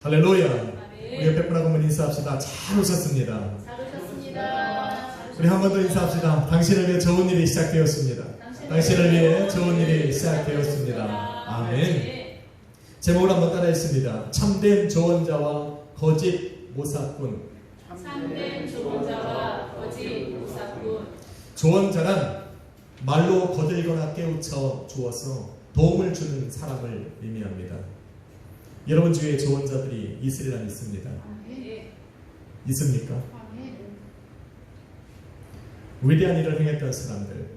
할렐루야. 우리 옆에 분하고 한번 인사합시다. 잘 오셨습니다. 잘 오셨습니다. 우리 한 번 더 인사합시다. 당신을 위해 좋은 일이 시작되었습니다. 당신을 위해 좋은 일이 시작되었습니다. 아멘. 제목을 한번 따라 했습니다. 참된 조언자와 거짓 모사꾼. 참된 조언자와 거짓 모사꾼. 조언자란 말로 거들거나 깨우쳐 주어서 도움을 주는 사람을 의미합니다. 여러분 주위에 조언자들이 있으리라 믿습니다. 있습니까? 위대한 일을 행했던 사람들,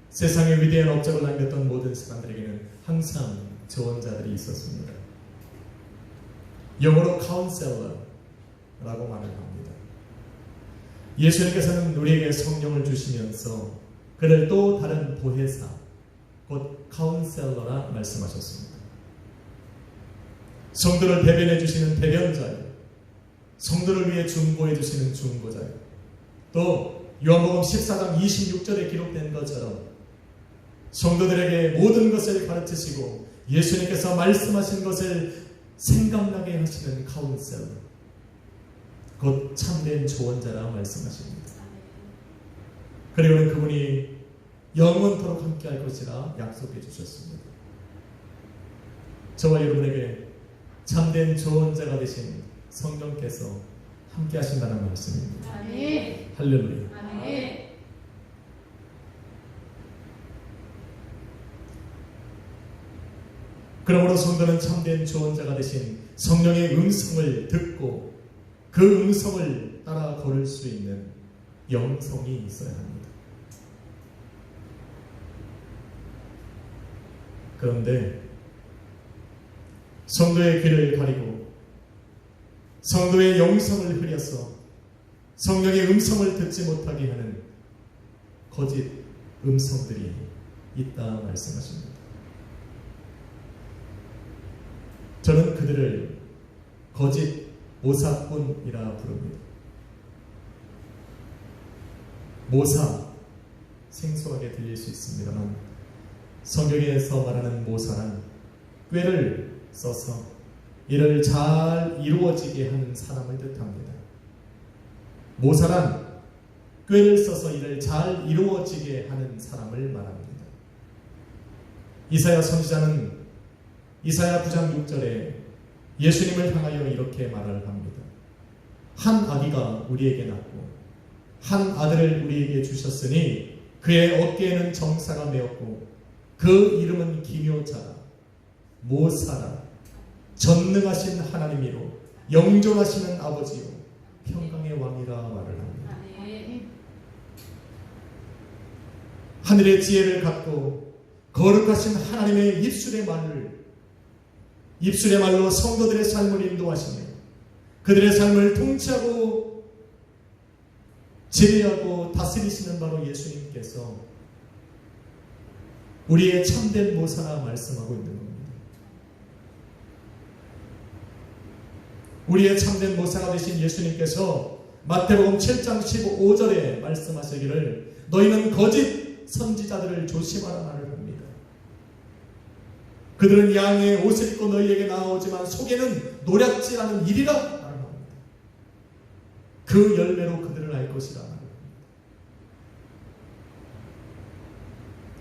세상에 위대한 업적을 남겼던 모든 사람들에게는 항상 조언자들이 있었습니다. 영어로 카운셀러라고 말을 합니다. 예수님께서는 우리에게 성령을 주시면서 그를 또 다른 보혜사, 곧 카운셀러라 말씀하셨습니다. 성도를 대변해 주시는 대변자요, 성도를 위해 중보해 주시는 중보자요, 또 요한복음 14장 26절에 기록된 것처럼 성도들에게 모든 것을 가르치시고 예수님께서 말씀하신 것을 생각나게 하시는 카운셀러, 곧 참된 조언자라 말씀하십니다. 그리고는 그분이 영원토록 함께할 것이라 약속해 주셨습니다. 저와 여러분에게 참된 조언자가 되신 성령께서 함께 하신다는 말씀입니다. 아멘. 할렐루야. 아멘. 그러므로 성도는 참된 조언자가 되신 성령의 음성을 듣고 그 음성을 따라 걸을 수 있는 영성이 있어야 합니다. 그런데 성도의 귀를 가리고 성도의 영성을 흐려서 성령의 음성을 듣지 못하게 하는 거짓 음성들이 있다 말씀하십니다. 저는 그들을 거짓 모사꾼이라 부릅니다. 모사, 생소하게 들릴 수 있습니다만 성경에서 말하는 모사란 꾀를 써서 일을 잘 이루어지게 하는 사람을 뜻합니다. 모사란 꾀를 써서 일을 잘 이루어지게 하는 사람을 말합니다. 이사야 선지자는 이사야 9장 6절에 예수님을 향하여 이렇게 말을 합니다. 한 아기가 우리에게 낳고 한 아들을 우리에게 주셨으니 그의 어깨에는 정사가 메었고 그 이름은 기묘자라, 모사라, 전능하신 하나님이로 영존하시는 아버지요 평강의 왕이라 말을 합니다. 하늘의 지혜를 갖고 거룩하신 하나님의 입술의 말로 성도들의 삶을 인도하시며 그들의 삶을 통치하고 지배하고 다스리시는 바로 예수님께서 우리의 참된 모사라 말씀하고 있는 겁니다. 우리의 참된 모사가 되신 예수님께서 마태복음 7장 15절에 말씀하시기를 너희는 거짓 선지자들을 조심하라 말을 합니다. 그들은 양의 옷을 입고 너희에게 나아오지만 속에는 노략질하는 일이라 말을 합니다. 그 열매로 그들을 알 것이라 말을 합니다.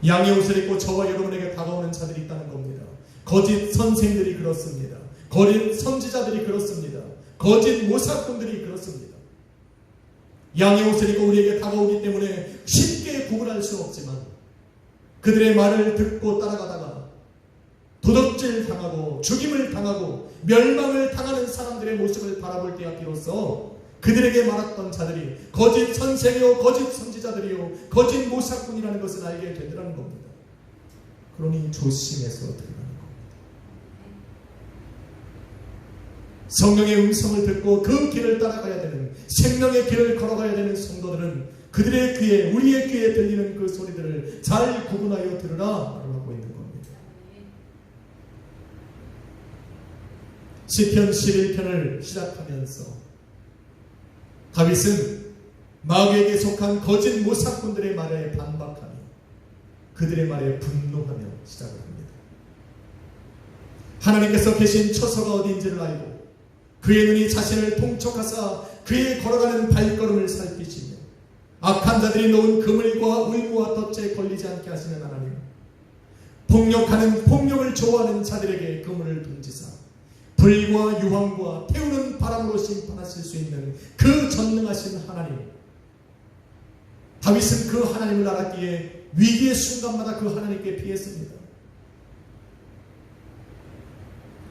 양의 옷을 입고 저와 여러분에게 다가오는 자들이 있다는 겁니다. 거짓 선생들이 그렇습니다. 거짓 선지자들이 그렇습니다. 거짓 모사꾼들이 그렇습니다. 양의 옷을 입고 우리에게 다가오기 때문에 쉽게 구분할 수 없지만 그들의 말을 듣고 따라가다가 도덕질 당하고 죽임을 당하고 멸망을 당하는 사람들의 모습을 바라볼 때야 비로소 그들에게 말했던 자들이 거짓 선생이요 거짓 선지자들이요 거짓 모사꾼이라는 것을 알게 되더라는 겁니다. 그러니 조심해서 들으라는 겁니다. 성령의 음성을 듣고 그 길을 따라가야 되는 생명의 길을 걸어가야 되는 성도들은 그들의 귀에 우리의 귀에 들리는 그 소리들을 잘 구분하여 들으라 말을 하고 있는 겁니다. 시편 11편을 시작하면서 다윗은 마귀에게 속한 거짓 모사꾼들의 말에 반박하며 그들의 말에 분노하며 시작을 합니다. 하나님께서 계신 처소가 어디인지를 알고 그의 눈이 자신을 통촉하사 그의 걸어가는 발걸음을 살피시며 악한 자들이 놓은 그물과 울무와 덫에 걸리지 않게 하시는 하나님, 폭력하는 폭력을 좋아하는 자들에게 그물을 던지사 불과 유황과 태우는 바람으로 심판하실 수 있는 그 전능하신 하나님, 다윗은 그 하나님을 알았기에 위기의 순간마다 그 하나님께 피했습니다.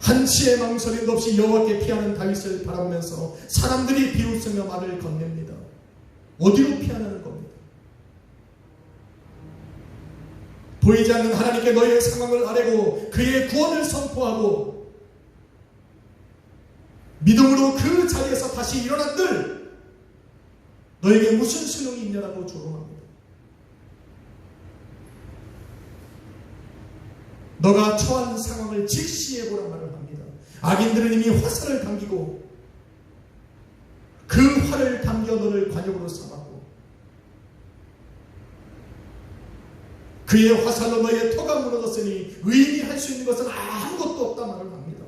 한치의 망설임도 없이 여호와께 피하는 다윗을 바라보면서 사람들이 비웃으며 말을 건넵니다. 어디로 피하는 겁니다. 보이지 않는 하나님께 너희의 상황을 아뢰고 그의 구원을 선포하고 믿음으로 그 자리에서 다시 일어난들 너에게 무슨 소용이 있냐라고 조롱합니다. 너가 처한 상황을 직시해보라 말을 합니다. 악인들은 이미 화살을 당기고 그 활을 당겨 너를 관역으로 삼았고 그의 화살로 너의 터가 무너졌으니 의인이 할 수 있는 것은 아무것도 없다 말을 합니다.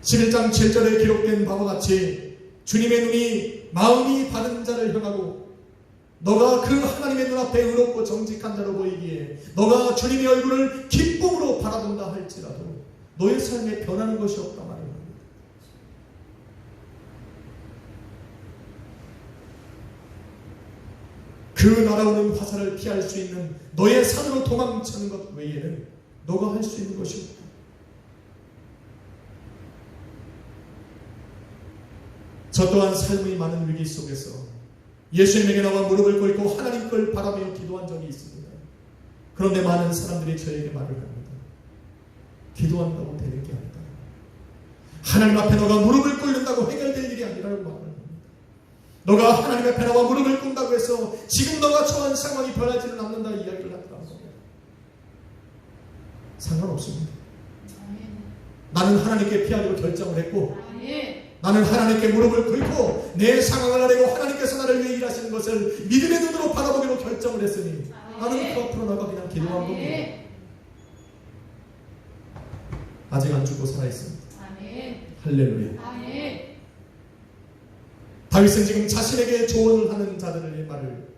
11장 7절에 기록된 바와 같이 주님의 눈이 마음이 바른 자를 향하고 너가 그 하나님의 눈앞에 의롭고 정직한 자로 보이기에 너가 주님의 얼굴을 기쁨으로 바라본다 할지라도 너의 삶에 변하는 것이 없다 말을 합니다. 그 날아오는 화살을 피할 수 있는 너의 산으로 도망치는 것 외에는 너가 할 수 있는 것이 없다. 저 또한 삶의 많은 위기 속에서 예수님에게 나와 무릎을 꿇고 하나님 걸 바라며 기도한 적이 있습니다. 그런데 많은 사람들이 저에게 말을 합니다. 기도한다고 되는 게 아니다. 하나님 앞에 너가 무릎을 꿇는다고 해결될 일이 아니라고 말을 합니다. 너가 하나님 앞에 나와 무릎을 꿇는다고 해서 지금 너가 처한 상황이 변하지는 않는다 이야기를 하더라고요. 상관없습니다. 나는 하나님께 피하기로 결정을 했고 나는 하나님께 무릎을 꿇고 내 상황을 아뢰고 하나님께서 나를 위해 일하시는 것을 믿음의 눈으로 바라보기로 결정을 했으니 나는 그 앞으로 나가 그냥 기도한 겁니다. 아직 안 죽고 살아있습니다. 할렐루야. 다윗은 지금 자신에게 조언을 하는 자들의 말을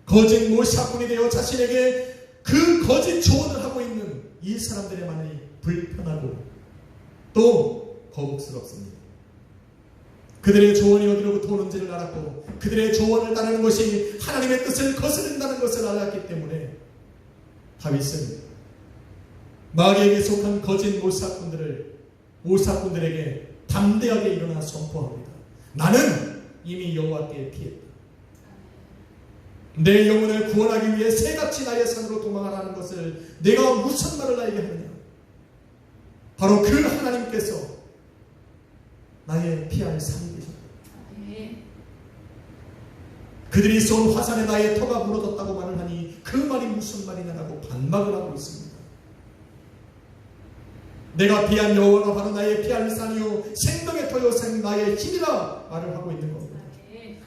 거짓 모사꾼이 되어 자신에게 그 거짓 조언을 하고 있는 이 사람들의 말이 불편하고 또 거북스럽습니다. 그들의 조언이 어디로부터 오는지를 알았고 그들의 조언을 따르는 것이 하나님의 뜻을 거스른다는 것을 알았기 때문에 다윗은 마귀에게 속한 거짓 모사꾼들에게 담대하게 일어나 선포합니다. 나는 이미 여호와께 피했다. 내 영혼을 구원하기 위해 새같이 나의 산으로 도망하라는 것을 내가 무슨 말을 나에게 하느냐. 바로 그 하나님께서 나의 피할 산이 되셨다. 그들이 쏜 화살에 나의 터가 무너졌다고 말을 하니 그 말이 무슨 말이냐라고 반박을 하고 있습니다. 내가 피한 여호와가 바로 나의 피할 산이요 생명의 터요 나의 힘이라 말을 하고 있는 겁니다.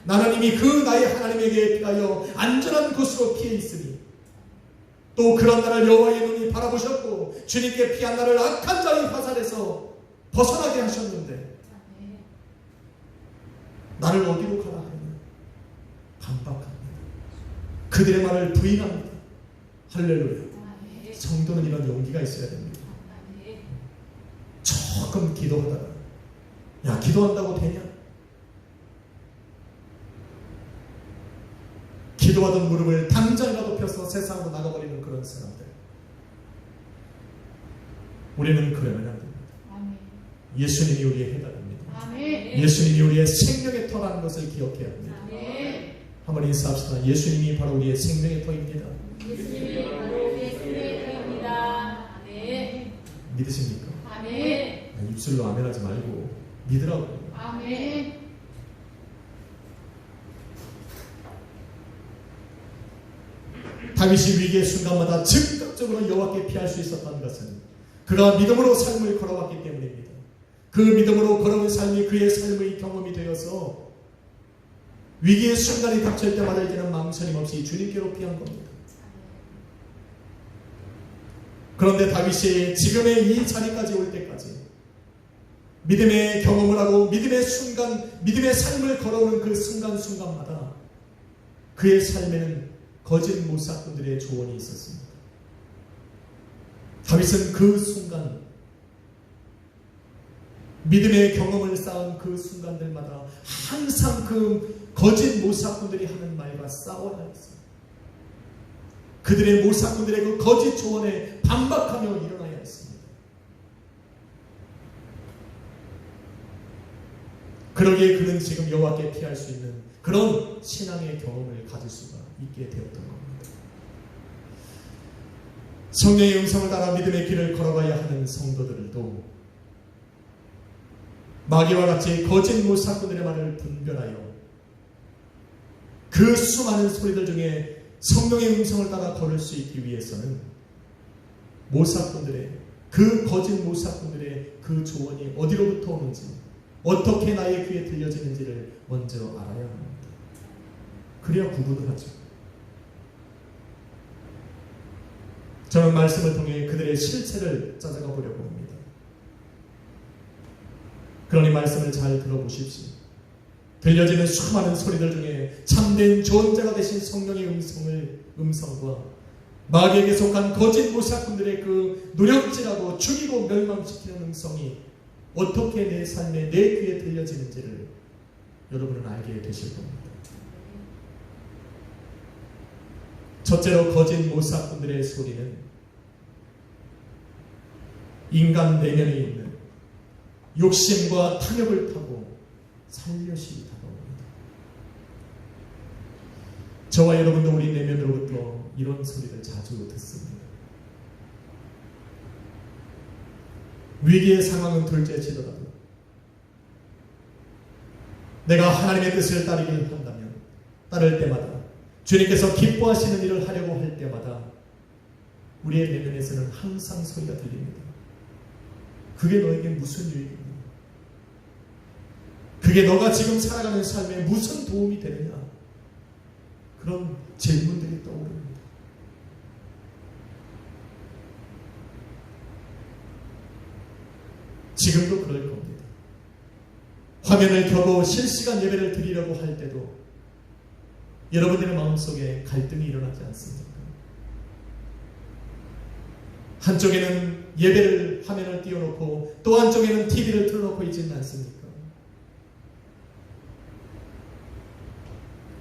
나는 이미 그 나의 하나님에게 피하여 안전한 곳으로 피해 있으니 또 그런 나를 여호와의 눈이 바라보셨고 주님께 피한 나를 악한 자의 화살에서 벗어나게 하셨는데 나를 어디로 가라 하느냐 반박합니다. 그들의 말을 부인합니다. 할렐루야. 성도는 이런 용기가 있어야 됩니다. 조금 기도하다가 야 기도한다고 되냐? 기도하던 무릎을 당장이라도 펴서 세상으로 나가버리는 그런 사람들. 우리는 그러면 안 됩니다. 예수님이 우리의 해답입니다. 예수님이 우리의 생명의 터라는 것을 기억해야 합니다. 한번 인사합시다. 예수님이 바로 우리의 생명의 터입니다. 예수님이 바로 우리의 생명의 터입니다. 아멘. 믿으십니까? 아멘. 입술로 아멘하지 말고 믿으라고요. 아멘. 다윗이 위기의 순간마다 즉각적으로 여호와께 피할 수 있었던 것은 그가 믿음으로 삶을 걸어왔기 때문입니다. 그 믿음으로 걸어온 삶이 그의 삶의 경험이 되어서 위기의 순간이 닥칠 때마다 이제는 망설임 없이 주님께로 피한 겁니다. 그런데 다윗이 지금의 이 자리까지 올 때까지 믿음의 경험을 하고 믿음의 순간, 믿음의 삶을 걸어오는 그 순간순간마다 그의 삶에는 거짓 모사꾼들의 조언이 있었습니다. 다윗은 그 순간, 믿음의 경험을 쌓은 그 순간들마다 항상 그 거짓 모사꾼들이 하는 말과 싸워야 했습니다. 그들의 모사꾼들의 그 거짓 조언에 반박하며 일어나야 했습니다. 그러기에 그는 지금 여호와께 피할 수 있는 그런 신앙의 경험을 가질 수가 있게 되었던 겁니다. 성령의 음성을 따라 믿음의 길을 걸어가야 하는 성도들도 마귀와 같이 거짓 모사꾼들의 말을 분별하여 그 수많은 소리들 중에 성령의 음성을 따라 걸을 수 있기 위해서는 모사꾼들의, 그 거짓 모사꾼들의 그 조언이 어디로부터 오는지, 어떻게 나의 귀에 들려지는지를 먼저 알아야 합니다. 그래야 구분을 하죠. 저는 말씀을 통해 그들의 실체를 찾아가 보려고 합니다. 그러니 말씀을 잘 들어보십시오. 들려지는 수많은 소리들 중에 참된 조언자가 되신 성령의 음성과 마귀에게 속한 거짓 모사꾼들의 그 노력질하고 죽이고 멸망시키는 음성이 어떻게 내 삶에, 내 귀에 들려지는지를 여러분은 알게 되실 겁니다. 첫째로 거짓 모사꾼들의 소리는 인간 내면에 있는 욕심과 탐욕을 타고 살며시 다가옵니다. 저와 여러분도 우리 내면으로부터 이런 소리를 자주 듣습니다. 위기의 상황은 둘째치더라도 내가 하나님의 뜻을 따르길 한다면 따를 때마다 주님께서 기뻐하시는 일을 하려고 할 때마다 우리의 내면에서는 항상 소리가 들립니다. 그게 너에게 무슨 유익이냐? 그게 너가 지금 살아가는 삶에 무슨 도움이 되느냐? 그런 질문들이 떠오릅니다. 지금도 그럴 겁니다. 화면을 켜고 실시간 예배를 드리려고 할 때도 여러분들의 마음속에 갈등이 일어나지 않습니까? 한쪽에는 예배를 화면을 띄워놓고 또 한쪽에는 TV를 틀어놓고 있지는 않습니까?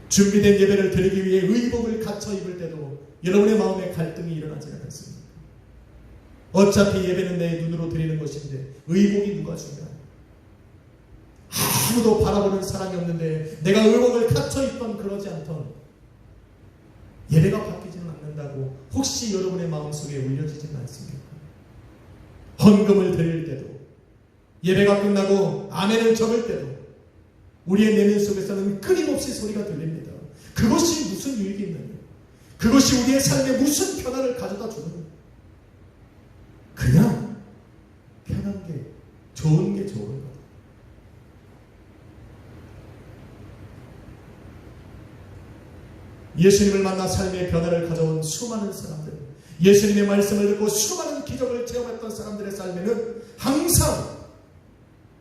준비된 예배를 드리기 위해 의복을 갖춰 입을 때도 여러분의 마음에 갈등이 일어나지는 않습니까? 어차피 예배는 내 눈으로 드리는 것인데 의복이 누가 중요하냐? 아무도 바라보는 사람이 없는데 내가 의복을 갖춰 입던 그러지 않던 예배가 바뀌지는 않는다고 혹시 여러분의 마음속에 울려지지는 않습니까? 헌금을 드릴 때도 예배가 끝나고 아멘을 적을 때도 우리의 내면 속에서는 끊임없이 소리가 들립니다. 그것이 무슨 유익이 있느냐? 그것이 우리의 삶에 무슨 변화를 가져다 주느냐? 그냥 편한 게 좋은 게 좋은 것. 예수님을 만나 삶의 변화를 가져온 수많은 사람들, 예수님의 말씀을 듣고 수많은 기적을 체험했던 사람들의 삶에는 항상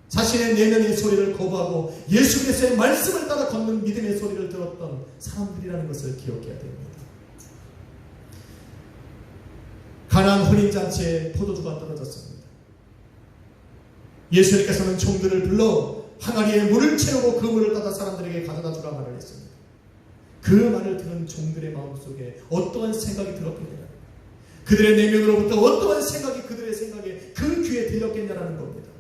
자신의 내면의 소리를 거부하고 예수 그리스도의 말씀을 따라 걷는 믿음의 소리를 들었던 사람들이라는 것을 기억해야 됩니다. 가나안 혼인잔치에 포도주가 떨어졌습니다. 예수님께서는 종들을 불러 항아리에 물을 채우고 그 물을 따다 사람들에게 가져다 주라 말을 했습니다. 그 말을 들은 종들의 마음속에 어떠한 생각이 들었겠느냐, 그들의 내면으로부터 어떠한 생각이 그들의 생각에 그 귀에 들렸겠냐라는 겁니다.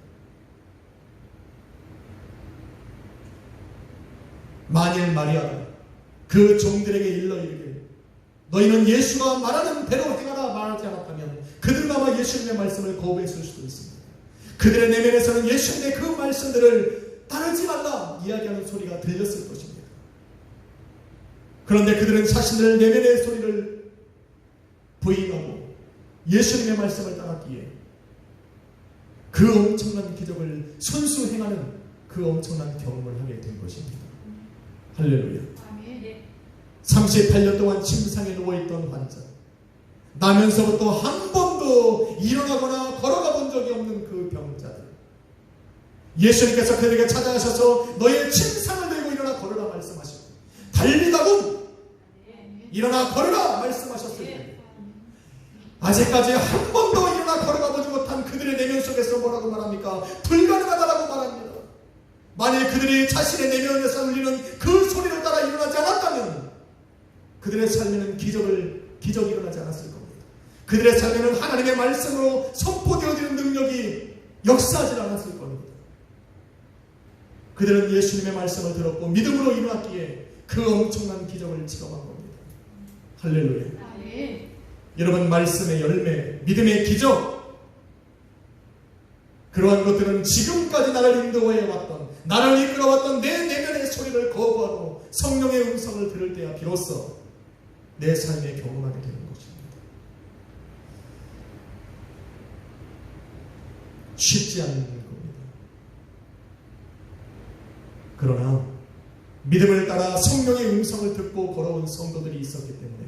만일 마리아가 그 종들에게 일러 이르기를 너희는 예수가 말하는 대로 행하라 말하지 않았다면 그들은 아마 예수님의 말씀을 거부했을 수도 있습니다. 그들의 내면에서는 예수님의 그 말씀들을 따르지 말라 이야기하는 소리가 들렸을 것입니다. 그런데 그들은 자신들 내면의 소리를 부인하고 예수님의 말씀을 따랐기에 그 엄청난 기적을 순수 행하는 그 엄청난 경험을 하게 된 것입니다. 할렐루야. 38년 동안 침상에 누워있던 환자, 나면서부터 한 번도 번도 일어나거나 걸어가 본 적이 없는 그 병자들, 예수님께서 그들에게 찾아가셔서 너의 침상을 들고 일어나 걸으라 말씀하시고 달리다군 일어나 걸으라 말씀하셨을 때 아직까지 한 번도 일어나 걸어가 보지 못한 그들의 내면 속에서 뭐라고 말합니까? 불가능하다라고 말합니다. 만일 그들이 자신의 내면에서 울리는 그 소리를 따라 일어나지 않았다면 그들의 삶에는 기적이 일어나지 않았을 겁니다. 그들의 삶에는 하나님의 말씀으로 선포되어지는 능력이 역사하지 않았을 겁니다. 그들은 예수님의 말씀을 들었고 믿음으로 일어났기에 그 엄청난 기적을 체험한 겁니다. 할렐루야. 여러분, 말씀의 열매, 믿음의 기적, 그러한 것들은 지금까지 나를 인도해 왔던, 나를 이끌어왔던 내 내면의 소리를 거부하고 성령의 음성을 들을 때야 비로소 내 삶에 경험하게 되는 것입니다. 쉽지 않은 겁니다. 그러나 믿음을 따라 성령의 음성을 듣고 걸어온 성도들이 있었기 때문에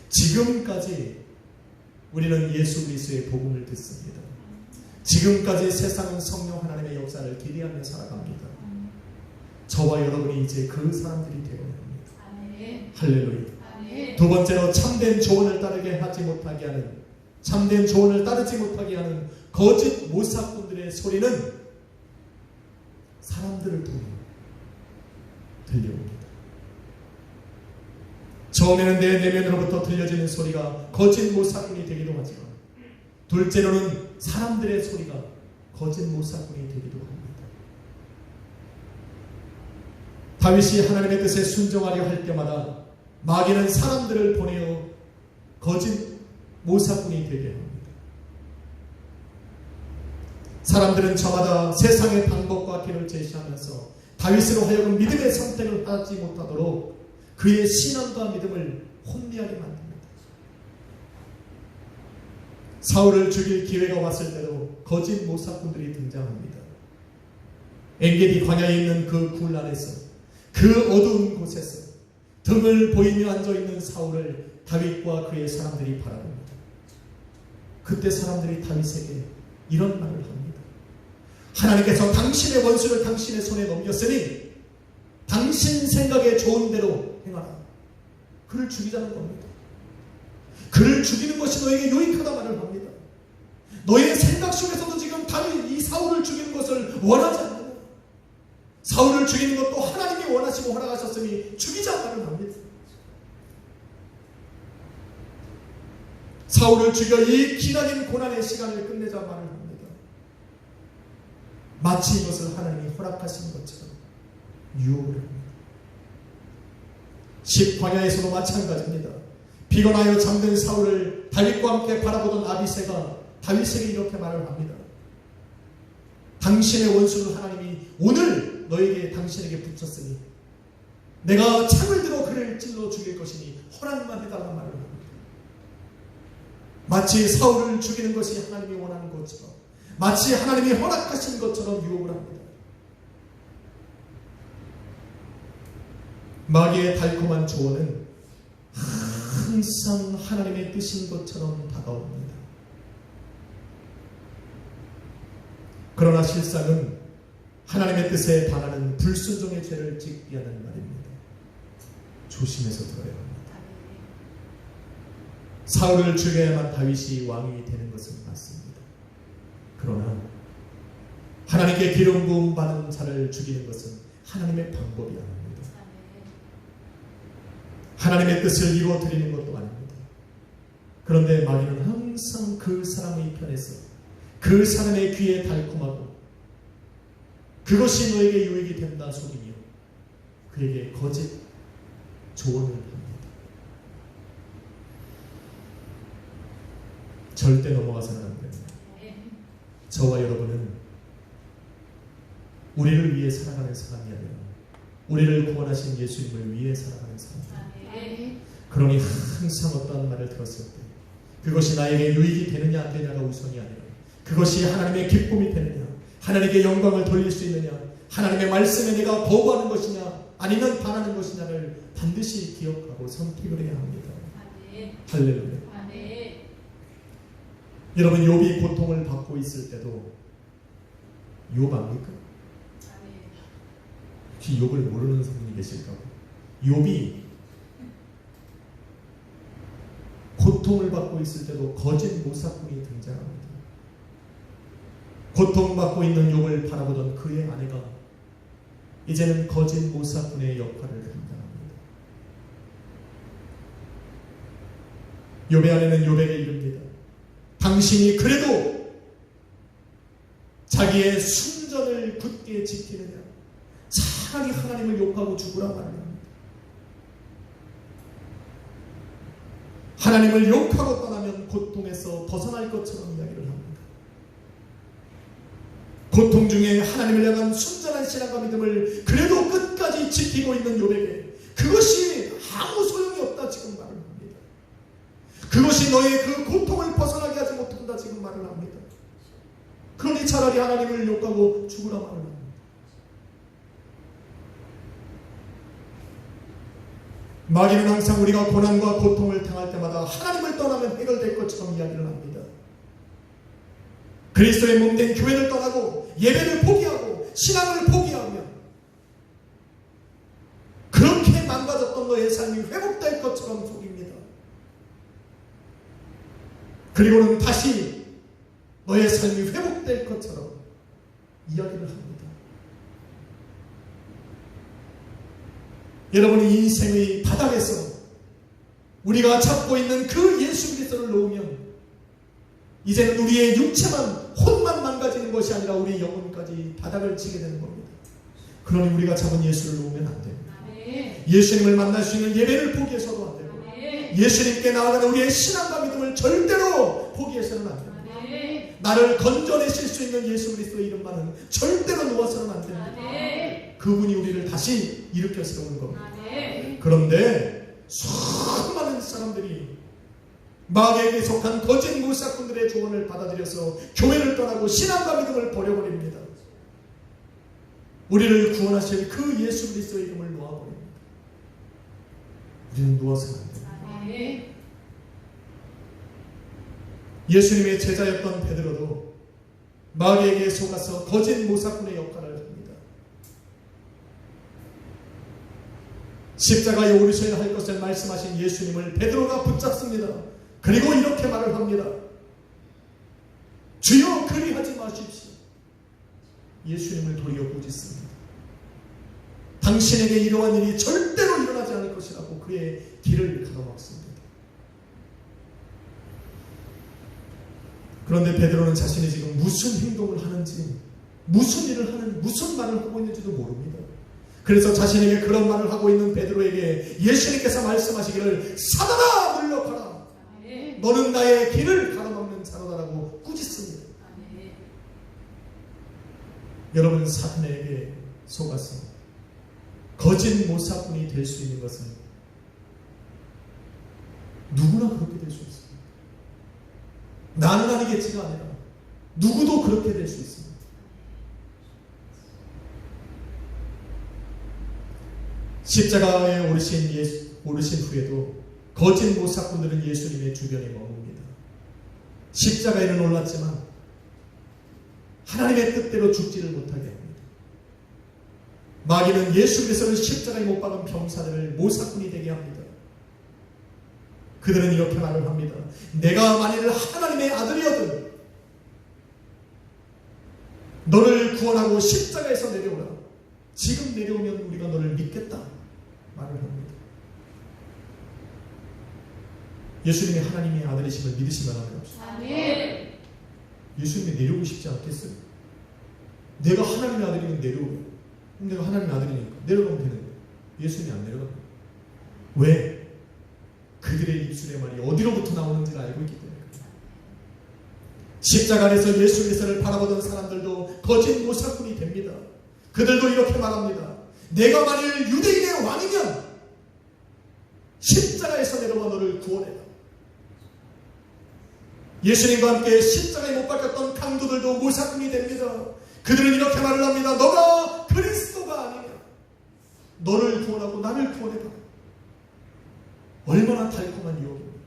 지금까지 우리는 예수 그리스도의 복음을 듣습니다. 지금까지 세상은 성령 하나님의 역사를 기대하며 살아갑니다. 저와 여러분이 이제 그 사람들이 되어야 합니다. 할렐루야. 두 번째로 참된 조언을 따르게 하지 못하게 하는, 참된 조언을 따르지 못하게 하는 거짓 모사꾼들의 소리는 사람들을 통해 들려옵니다. 처음에는 내 내면으로부터 들려지는 소리가 거짓 모사꾼이 되기도 하지만 둘째로는 사람들의 소리가 거짓 모사꾼이 되기도 합니다. 다윗이 하나님의 뜻에 순종하려 할 때마다 마귀는 사람들을 보내어 거짓 모사꾼이 되게 합니다. 사람들은 저마다 세상의 방법과 길을 제시하면서 다윗으로 하여금 믿음의 선택을 하지 못하도록 그의 신앙과 믿음을 혼미하게 만듭니다. 사울을 죽일 기회가 왔을 때도 거짓 모사꾼들이 등장합니다. 엔게디 광야에 있는 그 굴 안에서, 그 어두운 곳에서 등을 보이며 앉아있는 사울을 다윗과 그의 사람들이 바라봅니다. 그때 사람들이 다윗에게 이런 말을 합니다. 하나님께서 당신의 원수를 당신의 손에 넘겼으니 당신 생각에 좋은 대로 행하라. 그를 죽이자는 겁니다. 그를 죽이는 것이 너에게 유익하다 말을 합니다. 너의 생각 속에서도 지금 다윗 이 사울을 죽이는 것을 원하지 않느냐. 사울을 죽이는 것도 하나님이 원하시고 허락하셨으니 죽이자 말을 합니다. 사울을 죽여 이 기나긴 고난의 시간을 끝내자 말을 합니다. 마치 이것을 하나님이 허락하신 것처럼 유혹을 합니다. 광야에서도 마찬가지입니다. 피곤하여 잠든 사울을 다윗과 함께 바라보던 아비새가 다윗에게 이렇게 말을 합니다. 당신의 원수를 하나님이 오늘 너에게 당신에게 붙였으니 내가 창을 들어 그를 찔러 죽일 것이니 허락만 해달라 말을 합니다. 마치 사울을 죽이는 것이 하나님이 원하는 것처럼, 마치 하나님이 허락하신 것처럼 유혹을 합니다. 마귀의 달콤한 조언은 항상 하나님의 뜻인 것처럼 다가옵니다. 그러나 실상은 하나님의 뜻에 반하는 불순종의 죄를 짓게 하는 말입니다. 조심해서 들어야 합니다. 사울을 죽여야만 다윗이 왕이 되는 것은 맞습니다. 그러나 하나님께 기름 부음 받은 자를 죽이는 것은 하나님의 방법이 아닙니다. 하나님의 뜻을 이루어 드리는 것도 아닙니다. 그런데 마귀는 항상 그 사람의 편에서 그 사람의 귀에 달콤하고 그것이 너에게 유익이 된다 속이며 그에게 거짓 조언을 합니다. 절대 넘어가서는 안 됩니다. 저와 여러분은 우리를 위해 살아가는 사람이 아니라 우리를 구원하신 예수님을 위해 살아가는 사람입니다. 그러니 항상 어떠한 말을 들었을 때 그것이 나에게 유익이 되느냐 안 되냐가 우선이 아니라 그것이 하나님의 기쁨이 되느냐, 하나님께 영광을 돌릴 수 있느냐, 하나님의 말씀에 내가 거부하는 것이냐 아니면 반하는 것이냐를 반드시 기억하고 선택을 해야 합니다. 할렐루야. 여러분, 욥이 고통을 받고 있을 때도 욥 압니까? 혹시 욥을 모르는 분이 계실까요? 욥이 고통을 받고 있을 때도 거짓 모사꾼이 등장합니다. 고통받고 있는 욥을 바라보던 그의 아내가 이제는 거짓 모사꾼의 역할을 감당합니다. 욥의 아내는 욥에게 이릅니다. 당신이 그래도 자기의 순전을 굳게 지키느냐, 차라리 하나님을 욕하고 죽으라 말합니다. 하나님을 욕하고 떠나면 고통에서 벗어날 것처럼 이야기를 합니다. 고통 중에 하나님을 향한 순전한 신앙과 믿음을 그래도 끝까지 지키고 있는 욥에게 그것이 아무 소용이 없다 지금 말을 합니다. 그것이 너의 그 고통을 벗어나게 하지 못한다 지금 말을 합니다. 그러니 차라리 하나님을 욕하고 죽으라 말을 합니다. 마귀는 항상 우리가 고난과 고통을 당할 때마다 하나님을 떠나면 해결될 것처럼 이야기를 합니다. 그리스도의 몸된 교회를 떠나고 예배를 포기하고 신앙을 포기하면 그렇게 망가졌던 너의 삶이 회복될 것처럼 속입니다. 그리고는 다시 너의 삶이 회복될 것처럼 이야기를 합니다. 여러분이 인생의 바닥에서 우리가 잡고 있는 그 예수 그리스도를 놓으면 이제는 우리의 육체만 혼만 망가지는 것이 아니라 우리의 영혼까지 바닥을 치게 되는 겁니다. 그러니 우리가 잡은 예수를 놓으면 안 됩니다. 예수님을 만날 수 있는 예배를 포기해서도 안 되고 예수님께 나아가는 우리의 신앙과 믿음을 절대로 포기해서는 안 됩니다. 나를 건져내실 수 있는 예수 그리스도의 이름만은 절대로 놓아서는 안 됩니다. 그분이 우리를 다시 일으켜 세우는 겁니다. 그런데 수많은 사람들이 마귀에게 속한 거짓 모사꾼들의 조언을 받아들여서 교회를 떠나고 신앙과 믿음을 버려버립니다. 우리를 구원하실 그 예수 그리스도의 이름을 놓아버립니다. 우리는 누워서는 안 됩니다. 예수님의 제자였던 베드로도 마귀에게 속아서 거짓 모사꾼의 역할을 합니다. 십자가에 오르셔야 할 것을 말씀하신 예수님을 베드로가 붙잡습니다. 그리고 이렇게 말을 합니다. 주여 그리하지 마십시오. 예수님을 도리어 꾸짖습니다. 당신에게 이러한 일이 절대로 일어나지 않을 것이라고 그의 길을 가로막습니다. 그런데 베드로는 자신이 지금 무슨 행동을 하는지, 무슨 일을 하는, 무슨 말을 하고 있는지도 모릅니다. 그래서 자신에게 그런 말을 하고 있는 베드로에게 예수님께서 말씀하시기를 사단아 물러가라. 너는 나의 길을 가로막는 자로다라고 꾸짖습니다. 여러분, 사탄에게 속아서 거짓 모사꾼이 될 수 있는 것은 누구나 그렇게 될 수 있습니다. 나는 아니겠지가 아니라 누구도 그렇게 될 수 있습니다. 십자가에 오르신 후에도 거짓 모사꾼들은 예수님의 주변에 머뭅니다. 십자가에는 올랐지만 하나님의 뜻대로 죽지를 못하게 합니다. 마귀는 예수 그리스도를 십자가에 못 박은 병사들을 모사꾼이 되게 합니다. 그들은 이렇게 말을 합니다. 내가 만일 하나님의 아들이어든 너를 구원하고 십자가에서 내려오라. 지금 내려오면 우리가 너를 믿겠다 말을 합니다. 예수님이 하나님의 아들이심을 믿으시면 합시다. 예수님이 내려오고 싶지 않겠어요? 내가 하나님의 아들이면 내려오래. 내가 하나님의 아들이니까 내려가면 되는 거예요. 예수님이 안 내려갑니다. 왜? 그들의 입술의 말이 어디로부터 나오는지를 알고 있기 때문에. 십자가 아래서 예수 그리스도를 바라보던 사람들도 거짓 모사꾼이 됩니다. 그들도 이렇게 말합니다. 내가 만일 유대인의 왕이면 십자가에서 내려와 너를 구원해라. 예수님과 함께 십자가에 못 박혔던 강도들도 모사꾼이 됩니다. 그들은 이렇게 말을 합니다. 너가 그리스도가 아니냐. 너를 구원하고 나를 구원해라. 얼마나 달콤한 유혹입니다.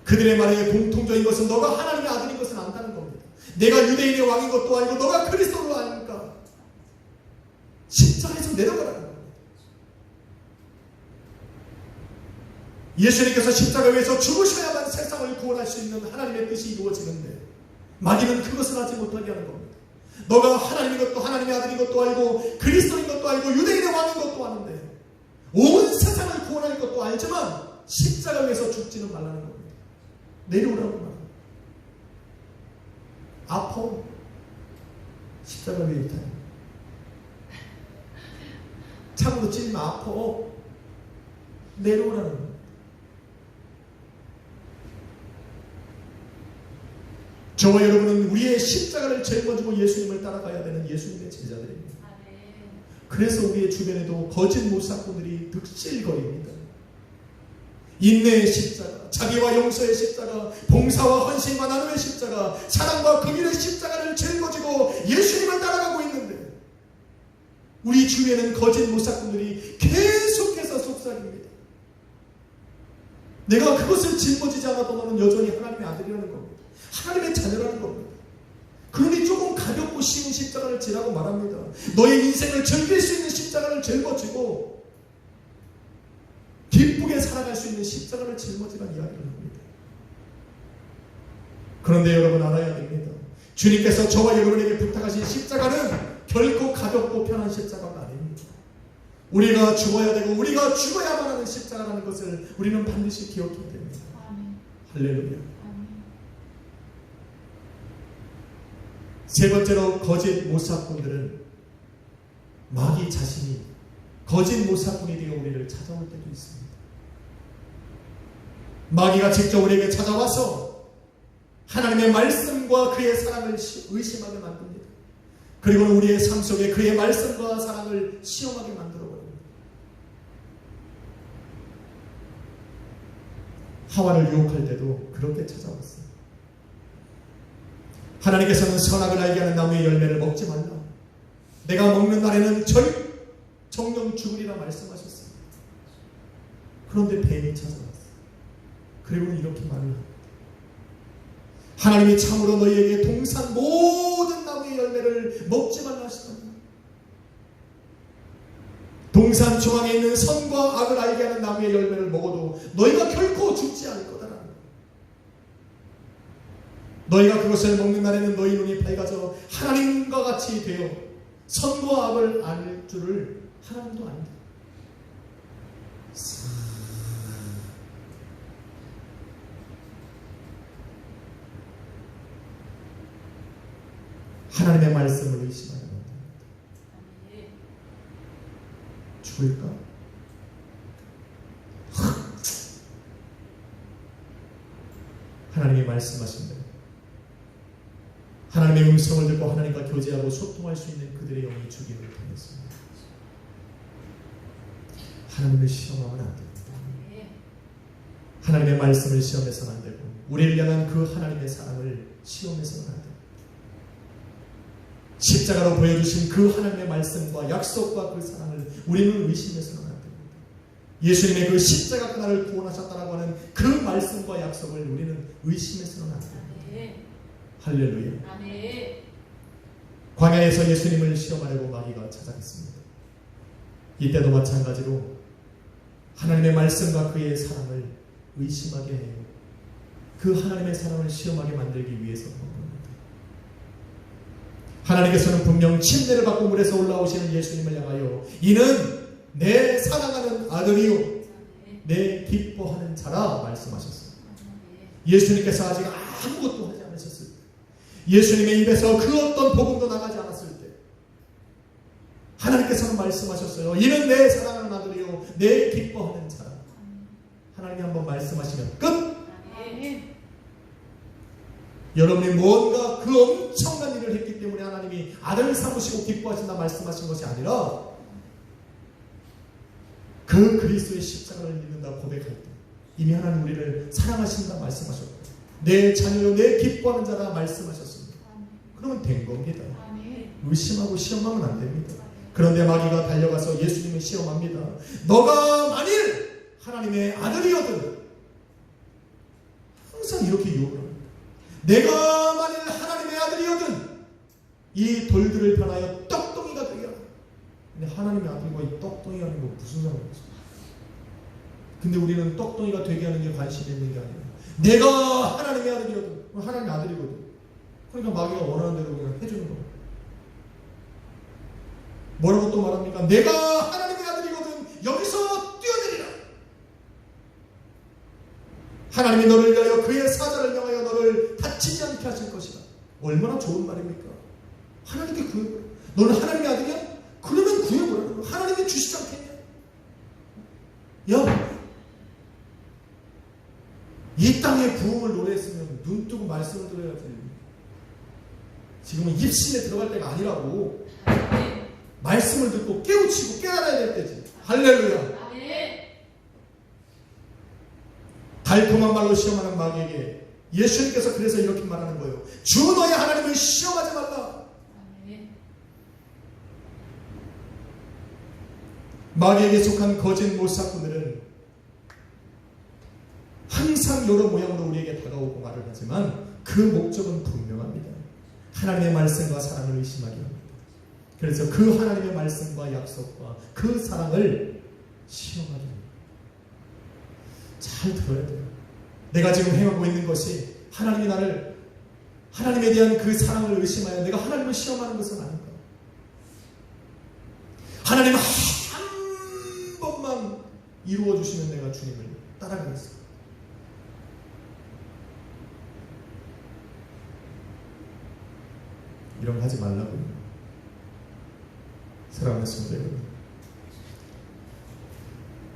그들의 말에 공통적인 것은 너가 하나님의 아들인 것은 안다는 겁니다. 내가 유대인의 왕인 것도 알고 너가 그리스도로 아니까 십자가에서 내려가라는 겁니다. 예수님께서 십자가 위에서 죽으셔야만 세상을 구원할 수 있는 하나님의 뜻이 이루어지는데 마귀는 그것을 하지 못하게 하는 겁니다. 너가 하나님인 것도 하나님의 아들인 것도 알고 그리스도인 것도 알고 유대인의 왕인 것도 아는데 온 세상을 구원할 것도 알지만 십자가 위에서 죽지는 말라는 겁니다. 내려오라고 말합니다. 아파. 십자가 위에 있다. 참으로 찔리면 아파. 내려오라는 겁니다. 저와 여러분은 우리의 십자가를 짊어지고 예수님을 따라가야 되는 예수님의 제자들입니다. 그래서 우리의 주변에도 거짓 모사꾼들이 득실거립니다. 인내의 십자가, 자비와 용서의 십자가, 봉사와 헌신과 나눔의 십자가, 사랑과 긍휼의 십자가를 짊어지고 예수님을 따라가고 있는데 우리 주위에는 거짓 모사꾼들이 계속해서 속삭입니다. 내가 그것을 짊어지지 않아도 너는 여전히 하나님의 아들이라는 겁니다. 하나님의 자녀라는 겁니다. 그러니 조금 가볍고 쉬운 십자가를 지라고 말합니다. 너의 인생을 즐길 수 있는 십자가를 짊어지고 기쁘게 살아갈 수 있는 십자가를 짊어지라는 이야기를 합니다. 그런데 여러분 알아야 됩니다. 주님께서 저와 여러분에게 부탁하신 십자가는 결코 가볍고 편한 십자가가 아닙니다. 우리가 죽어야 되고 우리가 죽어야만 하는 십자가라는 것을 우리는 반드시 기억해야 됩니다. 할렐루야. 세 번째로 거짓 모사꾼들은 마귀 자신이 거짓 모사꾼이 되어 우리를 찾아올 때도 있습니다. 마귀가 직접 우리에게 찾아와서 하나님의 말씀과 그의 사랑을 의심하게 만듭니다. 그리고는 우리의 삶 속에 그의 말씀과 사랑을 시험하게 만들어버립니다. 하와를 유혹할 때도 그렇게 찾아왔어요. 하나님께서는 선악을 알게 하는 나무의 열매를 먹지 말라. 내가 먹는 날에는 정령 죽으리라 말씀하셨습니다. 그런데 뱀이 찾아왔어요. 그리고는 이렇게 말을 합니다. 하나님이 참으로 너희에게 동산 모든 나무의 열매를 먹지 말라 하시더니 동산 중앙에 있는 선과 악을 알게 하는 나무의 열매를 먹어도 너희가 결코 죽지 않을 거다라는 거예요. 너희가 그것을 먹는 날에는 너희 눈이 밝아져 하나님과 같이 되어 선과 악을 알 줄을 하나님도 안다. 하나님의 말씀을 의심하는 겁니다. 죽을까? 하나님이 말씀하신다. 하나님의 음성을 듣고 하나님과 교제하고 소통할 수 있는 그들의 영이 죽임을 당했습니다. 하나님을 시험하면 안 됩니다. 하나님의 말씀을 시험해서는 안 되고 우리를 향한 그 하나님의 사랑을 시험해서는 안 됩니다. 십자가로 보여주신 그 하나님의 말씀과 약속과 그 사랑을 우리는 의심해서는 안 됩니다. 예수님의 그 십자가가 나를 구원하셨다라고 하는 그 말씀과 약속을 우리는 의심해서는 안 됩니다. 할렐루야. 아멘. 광야에서 예수님을 시험하려고 마귀가 찾아갔습니다. 이때도 마찬가지로 하나님의 말씀과 그의 사랑을 의심하게 해요. 그 하나님의 사랑을 시험하게 만들기 위해서 그런 겁니다. 하나님께서는 분명 침례를 받고 물에서 올라오시는 예수님을 향하여 이는 내 사랑하는 아들이요 내 기뻐하는 자라 말씀하셨어요. 예수님께서 아직 아무것도 하지 않으셨을 때, 예수님의 입에서 그 어떤 복음도 나가지 않았을 때 하나님께서는 말씀하셨어요. 이는 내 사랑하는 아들이요 내 기뻐하는 자라. 하나님이 한번 말씀하시면 끝. 여러분이 뭔가 그 엄청난 일을 했기 때문에 하나님이 아들을 삼으시고 기뻐하신다 말씀하신 것이 아니라 그 그리스도의 십자가를 믿는다 고백할 때 이미 하나님 우리를 사랑하신다 말씀하셨고 내 자녀요 내 기뻐하는 자라 말씀하셨습니다. 그러면 된 겁니다. 의심하고 시험하면 안 됩니다. 그런데 마귀가 달려가서 예수님을 시험합니다. 너가 만일 하나님의 아들이어든 항상 이렇게 유혹을 합니다. 내가 만일 하나님의 아들이거든 이 돌들을 변하여 떡덩이가 되게 하라. 근데 하나님의 아들과 이 떡덩이 하는 거 무슨 상관이겠어요? 근데 우리는 떡덩이가 되게 하는 게 관심이 있는 게 아니에요. 내가 하나님의 아들이거든. 하나님의 아들이거든. 그러니까 마귀가 원하는 대로 그냥 해주는 거예요. 뭐라고 또 말합니까? 내가 하나님의 아들이거든. 여기서 뛰어내리라. 하나님이 너를 위하여 그의 사자를 명하여 너를 다치지 않게 하실 것이다. 얼마나 좋은 말입니까? 하나님께 구해보라. 너는 하나님의 아들이야? 그러면 구해보라. 하나님이 주시지 않겠냐? 야, 이 땅의 부흥을 노래했으면 눈 뜨고 말씀을 들어야지. 지금은 입신에 들어갈 때가 아니라고. 말씀을 듣고 깨우치고 깨달아야 될 때지. 할렐루야. 달콤한 말로 시험하는 마귀에게 예수님께서 그래서 이렇게 말하는 거예요. 주 너의 하나님을 시험하지 말라. 마귀에게 속한 거짓 모사꾼들은 항상 여러 모양으로 우리에게 다가오고 말을 하지만 그 목적은 분명합니다. 하나님의 말씀과 사랑을 의심하게 합니다. 그래서 그 하나님의 말씀과 약속과 그 사랑을 시험하게 합니다. 잘 들어야 돼요. 내가 지금 행하고 있는 것이 하나님이 나를 하나님에 대한 그 사랑을 의심하여 내가 하나님을 시험하는 것은 아닌가. 하나님 한 번만 이루어 주시면 내가 주님을 따라가겠습니다. 이런 거 하지 말라고요. 사랑하는 성도 여러분,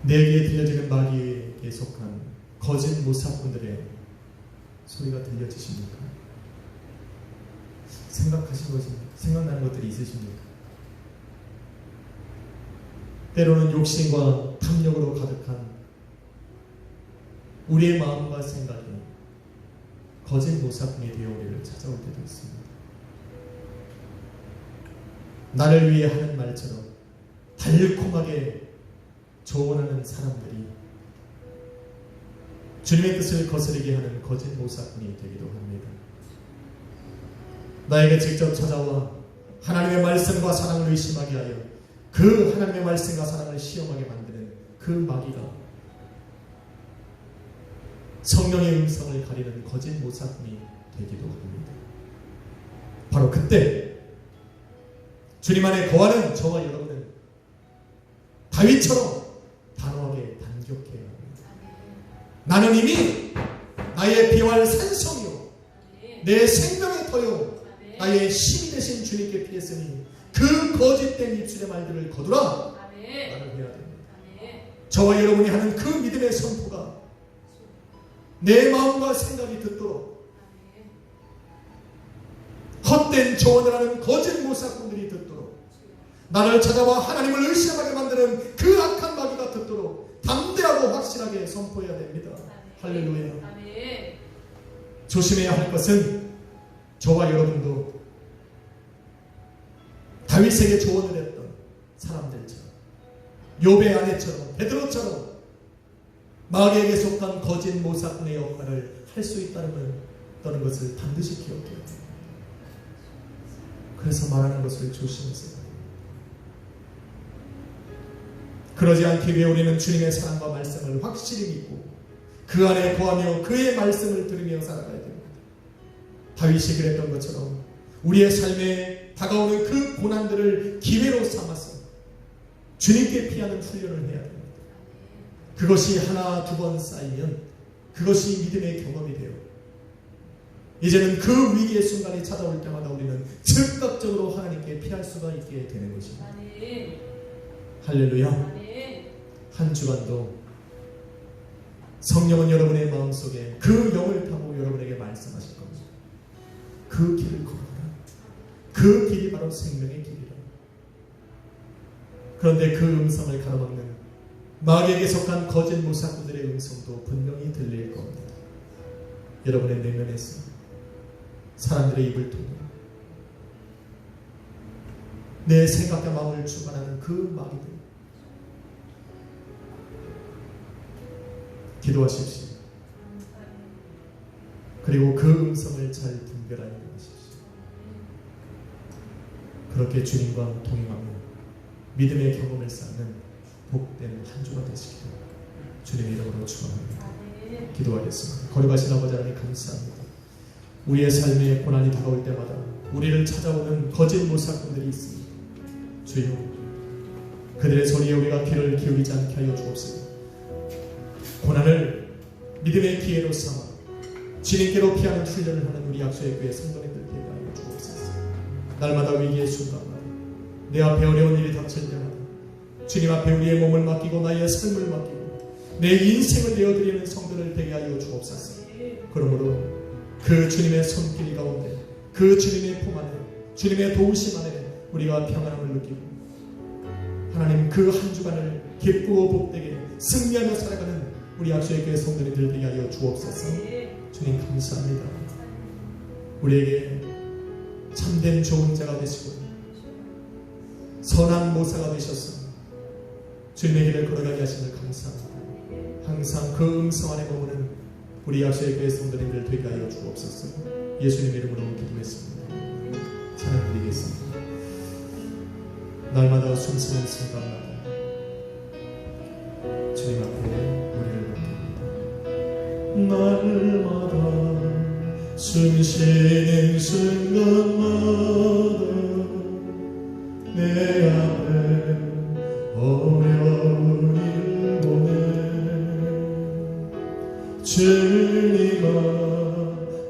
내게 들려지는 마귀에게 속한 거짓 모사꾼들의 소리가 들려지십니까? 생각하신 것입니까? 생각나는 것들이 있으십니까? 때로는 욕심과 탐욕으로 가득한 우리의 마음과 생각이 거짓 모사꾼이 되어 우리를 찾아올 때도 있습니다. 나를 위해 하는 말처럼 달콤하게 조언하는 사람들이 주님의 뜻을 거스르게 하는 거짓 모사꾼이 되기도 합니다. 나에게 직접 찾아와 하나님의 말씀과 사랑을 의심하게 하여 그 하나님의 말씀과 사랑을 시험하게 만드는 그 마귀가 성령의 음성을 가리는 거짓 모사꾼이 되기도 합니다. 바로 그때 주님 안에 거하는 저와 여러분은 다윗처럼 단호하게 단격해야 합니다. 나는 이미 나의 비활 산성이요 내 생명의 터요 나의 힘이 되신 주님께 피했으니 그 거짓된 입술의 말들을 거두라. 말을 해야 됩니다. 저와 여러분이 하는 그 믿음의 선포가 내 마음과 생각이 듣도록 헛된 조언을 하는 거짓 모사꾼들이 듣도록 나를 찾아와 하나님을 의심하게 만드는 그 악한 마귀가 듣도록 담대하고 확실하게 선포해야 됩니다. 할렐루야. 조심해야 할 것은 저와 여러분도 다윗에게 조언을 했던 사람들처럼 욥의 아내처럼 베드로처럼 마귀에게 속한 거짓 모사꾼의 역할을 할 수 있다는 것을 반드시 기억해야 합니다. 그래서 말하는 것을 조심해서 그러지 않기 위해 우리는 주님의 사랑과 말씀을 확실히 믿고 그 안에 거하며 그의 말씀을 들으며 살아가야 됩니다. 다윗이 그랬던 것처럼 우리의 삶에 다가오는 그 고난들을 기회로 삼아서 주님께 피하는 훈련을 해야 됩니다. 그것이 하나 두 번 쌓이면 그것이 믿음의 경험이 돼요. 이제는 그 위기의 순간이 찾아올 때마다 우리는 즉각적으로 하나님께 피할 수가 있게 되는 것입니다. 할렐루야. 한 주간도 성령은 여러분의 마음속에 그 영을 타고 여러분에게 말씀하실 겁니다. 그 길을 걸어라. 그 길이 바로 생명의 길이라. 그런데 그 음성을 가로막는 마귀에게 속한 거짓 모사꾼들의 음성도 분명히 들릴 겁니다. 여러분의 내면에서 사람들의 입을 통해 내 생각과 마음을 주관하는 그 마귀들 기도하십시오. 그리고 그 음성을 잘 분별하여 가십시오. 그렇게 주님과 동행하며 믿음의 경험을 쌓는 복된 한 주가 되시기를 주님의 이름으로 축원합니다. 기도하겠습니다. 거룩하신 아버지 하나님 감사합니다. 우리의 삶에 고난이 다가올 때마다 우리를 찾아오는 거짓 모사꾼들이 있습니다. 주여, 그들의 소리에 우리가 귀를 기울이지 않게 하여 주옵소서. 고난을 믿음의 기회로 삼아 주님께로 피하는 훈련을 하는 우리 약소의 교회 성도님들 되게 하여 주옵소서. 날마다 위기의 순간마다 내 앞에 어려운 일이 닥칠 때마다 주님 앞에 우리의 몸을 맡기고 나의 삶을 맡기고 내 인생을 내어드리는 성도를 되게 하여 주옵소서. 그러므로 그 주님의 손길 가운데, 그 주님의 품 안에, 주님의 도우심 안에 우리가 평안함을 느끼고 하나님 그 한 주간을 기쁘고 복되게 승리하며 살아가는 우리 약소의 교회 성도님들 되게 하여 주옵소서. 주님 감사합니다. 우리에게 참된 좋은 자가 되시고 선한 모사가 되셔서 주님의 길을 걸어가게 하심을 감사합니다. 항상 그 음성 안에 머무는 우리 약소의 교회 성도님들 되게 하여 주옵소서. 예수님 이름으로 기도했습니다. 찬양드리겠습니다. 날마다 숨쉬는 순간마다 주님 앞에 우리를 맡깁니다. 날마다 숨쉬는 순간마다 내 앞에 어려운 일 보내 주님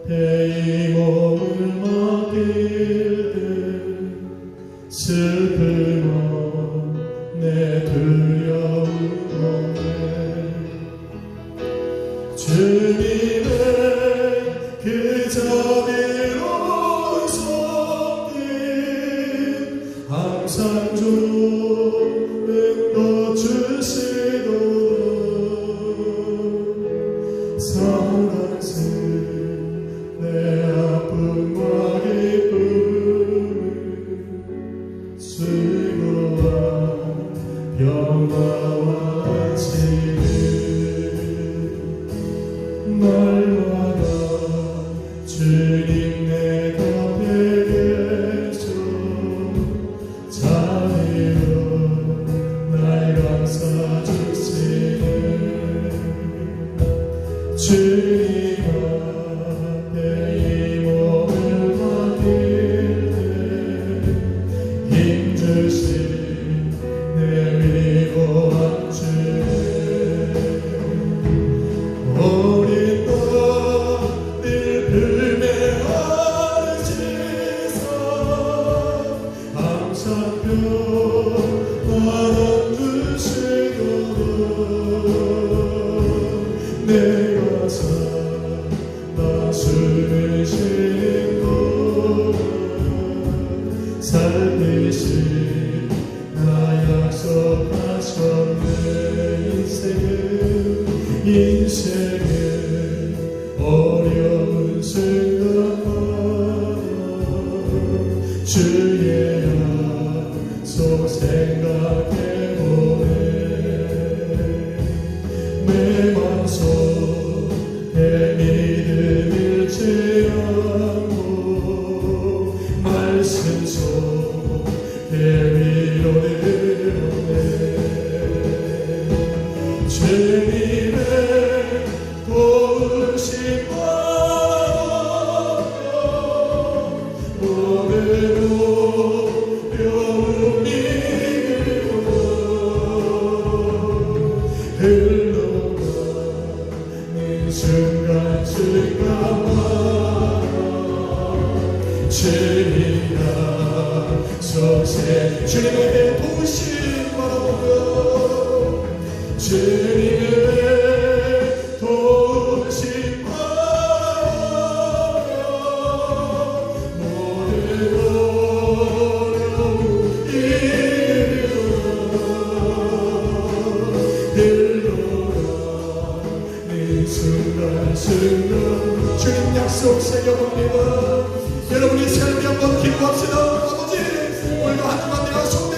앞에 이 몸을 맡길 때 슬픔 없네 두려움 없네 주님의 그 자비로운 손길 항상 조명도 주시도록 사랑스레 내 아픔과 기쁨을 수고한 병마와 지금 날마다 주님 내 곁에 계셔 자비로 날 감싸주시네 주님 앞에 이 몸을 맡길 때 힘주신 내 위로한 주님 어린 딸들 불매하는 지사 항상 평안한 주시도록 내가 살아 숨을 쉬는 곳 살리신 나 약속하셨네 인생은 어려운 순간마다 주의 약속 생각해보네 내 맘속에 믿음 잃지 않고 말씀 속에 위로를 얻네 주님의 도우심 받아 모든 어려움 이기고 흘러가는 순간순간마다 주님이라 속세 주님의 도우심 바라보며 주님의 도우심 바라보며 모든 어려움 이기고 흘러가는 순간순간 주님 약속 새겨봅니다. 여러분이 삶이 한번 기도합시다. 아버지 오늘도 한 주간 내가 속내